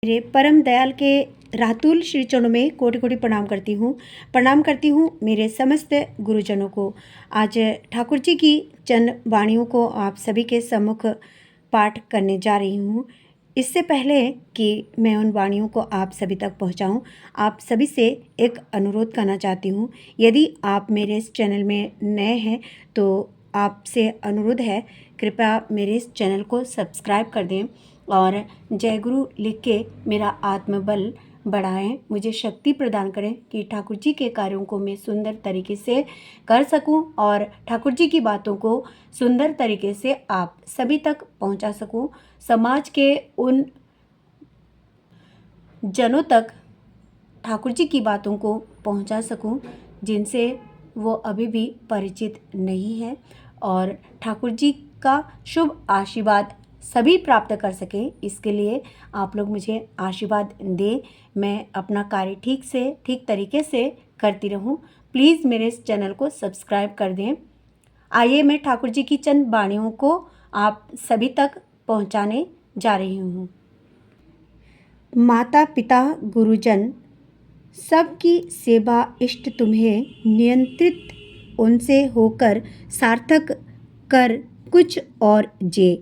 मेरे परम दयाल के रातुल श्री चरणों में कोटि कोटि प्रणाम करती हूँ मेरे समस्त गुरुजनों को। आज ठाकुर जी की चंद वाणियों को आप सभी के सम्मुख पाठ करने जा रही हूँ। इससे पहले कि मैं उन वाणियों को आप सभी तक पहुँचाऊँ, आप सभी से एक अनुरोध करना चाहती हूँ। यदि आप मेरे इस चैनल में नए हैं तो आपसे अनुरोध है, कृपया मेरे इस चैनल को सब्सक्राइब कर दें और जय गुरु लिख के मेरा आत्मबल बढ़ाएं, मुझे शक्ति प्रदान करें कि ठाकुर जी के कार्यों को मैं सुंदर तरीके से कर सकूं और ठाकुर जी की बातों को सुंदर तरीके से आप सभी तक पहुंचा सकूं, समाज के उन जनों तक ठाकुर जी की बातों को पहुंचा सकूं जिनसे वो अभी भी परिचित नहीं है और ठाकुर जी का शुभ आशीर्वाद सभी प्राप्त कर सकें। इसके लिए आप लोग मुझे आशीर्वाद दें, मैं अपना कार्य ठीक तरीके से करती रहूं। प्लीज़ मेरे इस चैनल को सब्सक्राइब कर दें। आइए मैं ठाकुर जी की चंद वाणियों को आप सभी तक पहुंचाने जा रही हूं। माता पिता गुरुजन सबकी सेवा इष्ट तुम्हें नियंत्रित उनसे होकर सार्थक कर कुछ और जे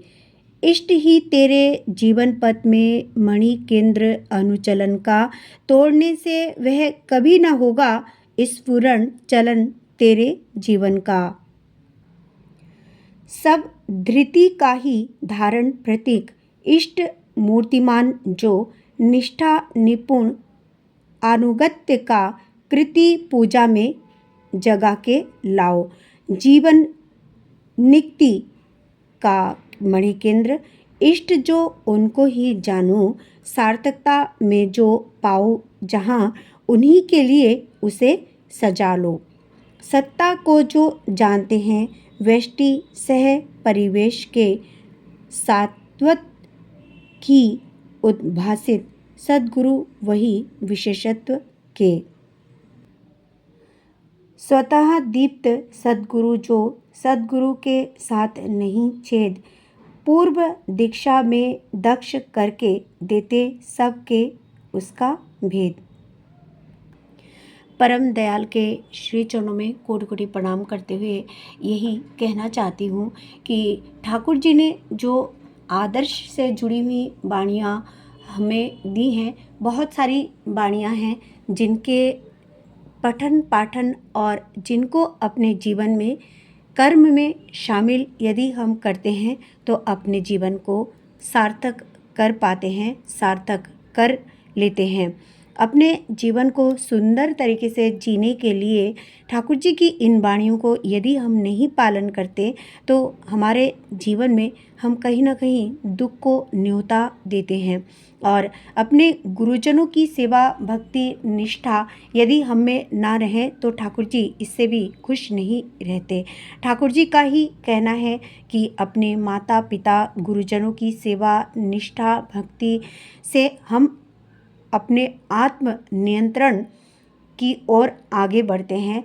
इष्ट ही तेरे जीवन पथ में मणि केंद्र अनुचलन का तोड़ने से वह कभी न होगा स्फुरण चलन तेरे जीवन का। सब धृति का ही धारण प्रतीक इष्ट मूर्तिमान जो निष्ठा निपुण अनुगत्य का कृति पूजा में जगा के लाओ। जीवन निक्ति का मणिकेंद्र इष्ट जो उनको ही जानो, सार्थकता में जो पाओ जहाँ उन्हीं के लिए उसे सजा लो। सत्ता को जो जानते हैं व्यष्टि सह परिवेश के सात्वत की उद्भासित सद्गुरु वही विशेषत्व के स्वतः दीप्त सद्गुरु जो सद्गुरु के साथ नहीं छेद पूर्व दीक्षा में दक्ष करके देते सबके उसका भेद। परम दयाल के श्री चरणों में कोटि कोटि प्रणाम करते हुए यही कहना चाहती हूँ कि ठाकुर जी ने जो आदर्श से जुड़ी हुई वाणियाँ हमें दी हैं, बहुत सारी वाणियाँ हैं जिनके पठन पाठन और जिनको अपने जीवन में कर्म में शामिल यदि हम करते हैं तो अपने जीवन को सार्थक कर पाते हैं, सार्थक कर लेते हैं। अपने जीवन को सुंदर तरीके से जीने के लिए ठाकुर जी की इन वाणियों को यदि हम नहीं पालन करते तो हमारे जीवन में हम कहीं ना कहीं दुख को न्योता देते हैं और अपने गुरुजनों की सेवा भक्ति निष्ठा यदि हम में ना रहे तो ठाकुर जी इससे भी खुश नहीं रहते। ठाकुर जी का ही कहना है कि अपने माता पिता गुरुजनों की सेवा निष्ठा भक्ति से हम अपने आत्म नियंत्रण की ओर आगे बढ़ते हैं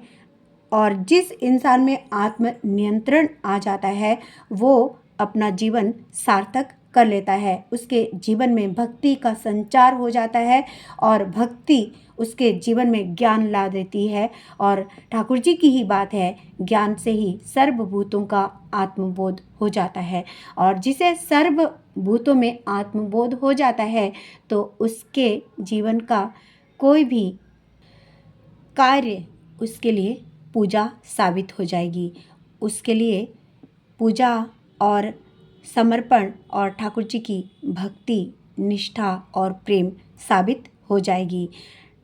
और जिस इंसान में आत्म नियंत्रण आ जाता है वो अपना जीवन सार्थक कर लेता है, उसके जीवन में भक्ति का संचार हो जाता है और भक्ति उसके जीवन में ज्ञान ला देती है और ठाकुर जी की ही बात है, ज्ञान से ही सर्वभूतों का आत्मबोध हो जाता है और जिसे सर्वभूतों में आत्मबोध हो जाता है तो उसके जीवन का कोई भी कार्य उसके लिए पूजा साबित हो जाएगी। उसके लिए पूजा और समर्पण और ठाकुर जी की भक्ति निष्ठा और प्रेम साबित हो जाएगी।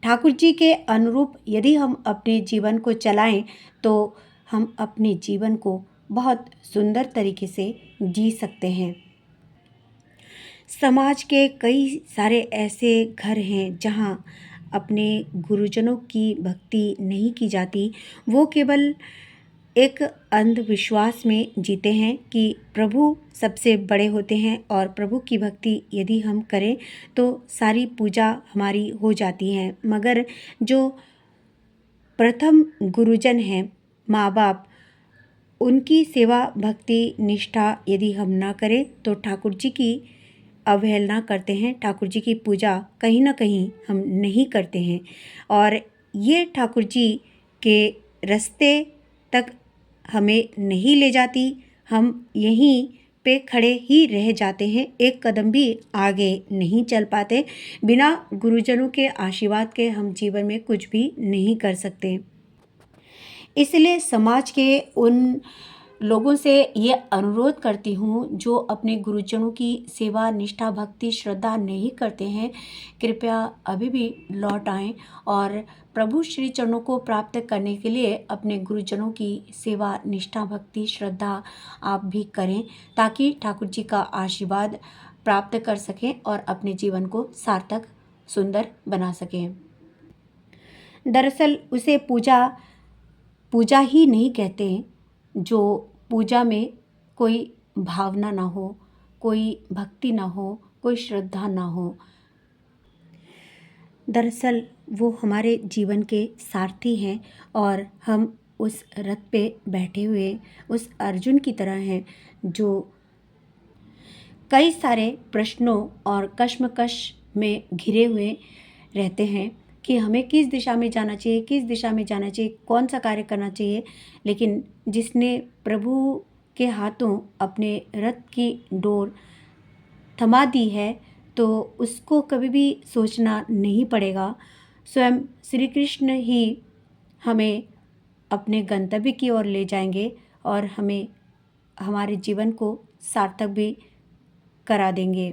ठाकुर जी के अनुरूप यदि हम अपने जीवन को चलाएं तो हम अपने जीवन को बहुत सुंदर तरीके से जी सकते हैं। समाज के कई सारे ऐसे घर हैं जहां अपने गुरुजनों की भक्ति नहीं की जाती, वो केवल एक अंधविश्वास में जीते हैं कि प्रभु सबसे बड़े होते हैं और प्रभु की भक्ति यदि हम करें तो सारी पूजा हमारी हो जाती है। मगर जो प्रथम गुरुजन हैं, माँ बाप, उनकी सेवा भक्ति निष्ठा यदि हम ना करें तो ठाकुर जी की अवहेलना करते हैं, ठाकुर जी की पूजा कहीं ना कहीं हम नहीं करते हैं और ये ठाकुर जी के रास्ते तक हमें नहीं ले जाती। हम यहीं पे खड़े ही रह जाते हैं, एक कदम भी आगे नहीं चल पाते। बिना गुरुजनों के आशीर्वाद के हम जीवन में कुछ भी नहीं कर सकते। इसलिए समाज के उन लोगों से ये अनुरोध करती हूँ जो अपने गुरुजनों की सेवा, निष्ठा, भक्ति, श्रद्धा नहीं करते हैं, कृपया अभी भी लौट आएं और प्रभु श्री चरणों को प्राप्त करने के लिए अपने गुरुजनों की सेवा, निष्ठा, भक्ति, श्रद्धा आप भी करें ताकि ठाकुर जी का आशीर्वाद प्राप्त कर सकें और अपने जीवन को सार्थक, सुंदर बना सकें। दरअसल उसे पूजा ही नहीं कहते जो पूजा में कोई भावना ना हो, कोई भक्ति ना हो, कोई श्रद्धा ना हो। दरअसल वो हमारे जीवन के सारथी हैं और हम उस रथ पे बैठे हुए उस अर्जुन की तरह हैं जो कई सारे प्रश्नों और कश्मकश में घिरे हुए रहते हैं कि हमें किस दिशा में जाना चाहिए, किस दिशा में जाना चाहिए, कौन सा कार्य करना चाहिए। लेकिन जिसने प्रभु के हाथों अपने रथ की डोर थमा दी है तो उसको कभी भी सोचना नहीं पड़ेगा। स्वयं श्री कृष्ण ही हमें अपने गंतव्य की ओर ले जाएंगे और हमें हमारे जीवन को सार्थक भी करा देंगे।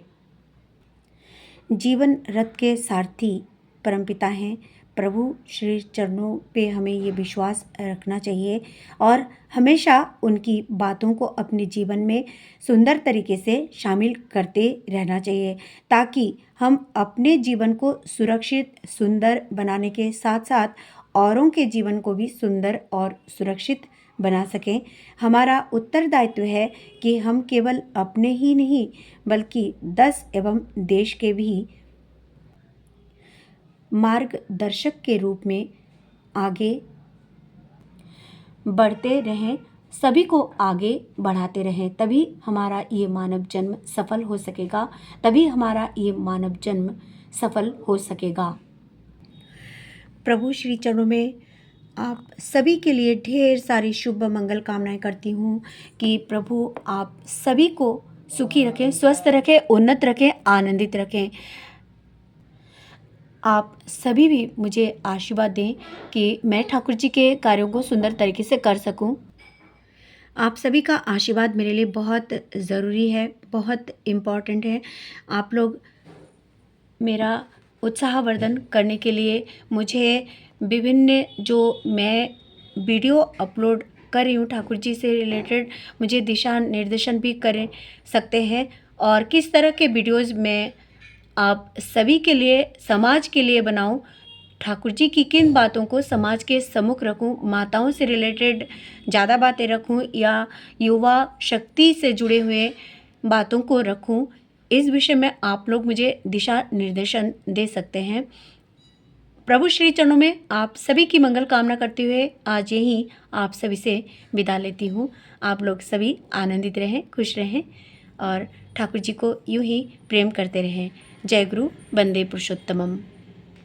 जीवन रथ के सारथी परमपिता हैं। प्रभु श्री चरणों पे हमें ये विश्वास रखना चाहिए और हमेशा उनकी बातों को अपने जीवन में सुंदर तरीके से शामिल करते रहना चाहिए ताकि हम अपने जीवन को सुरक्षित, सुंदर बनाने के साथ साथ औरों के जीवन को भी सुंदर और सुरक्षित बना सकें। हमारा उत्तरदायित्व है कि हम केवल अपने ही नहीं बल्कि 10 एवं देश के भी मार्गदर्शक के रूप में आगे बढ़ते रहें, सभी को आगे बढ़ाते रहें। तभी हमारा ये मानव जन्म सफल हो सकेगा, तभी हमारा ये मानव जन्म सफल हो सकेगा। प्रभु श्री चरणों में आप सभी के लिए ढेर सारी शुभ मंगल कामनाएं करती हूँ कि प्रभु आप सभी को सुखी रखें, स्वस्थ रखें, उन्नत रखें, आनंदित रखें। आप सभी भी मुझे आशीर्वाद दें कि मैं ठाकुर जी के कार्यों को सुंदर तरीके से कर सकूं। आप सभी का आशीर्वाद मेरे लिए बहुत ज़रूरी है, बहुत इम्पॉर्टेंट है। आप लोग मेरा उत्साहवर्धन करने के लिए मुझे विभिन्न जो मैं वीडियो अपलोड कर रही हूँ ठाकुर जी से रिलेटेड, मुझे दिशा निर्देशन भी कर सकते हैं और किस तरह के वीडियोज़ मैं आप सभी के लिए, समाज के लिए बनाऊं, ठाकुर जी की किन बातों को समाज के सम्मुख रखूं, माताओं से रिलेटेड ज़्यादा बातें रखूं या युवा शक्ति से जुड़े हुए बातों को रखूं, इस विषय में आप लोग मुझे दिशा निर्देशन दे सकते हैं। प्रभु श्री चरणों में आप सभी की मंगल कामना करते हुए आज यहीं आप सभी से विदा लेती हूँ। आप लोग सभी आनंदित रहें, खुश रहें और ठाकुर जी को यूं ही प्रेम करते रहें। जय गुरु, वंदे पुरुषोत्तमम।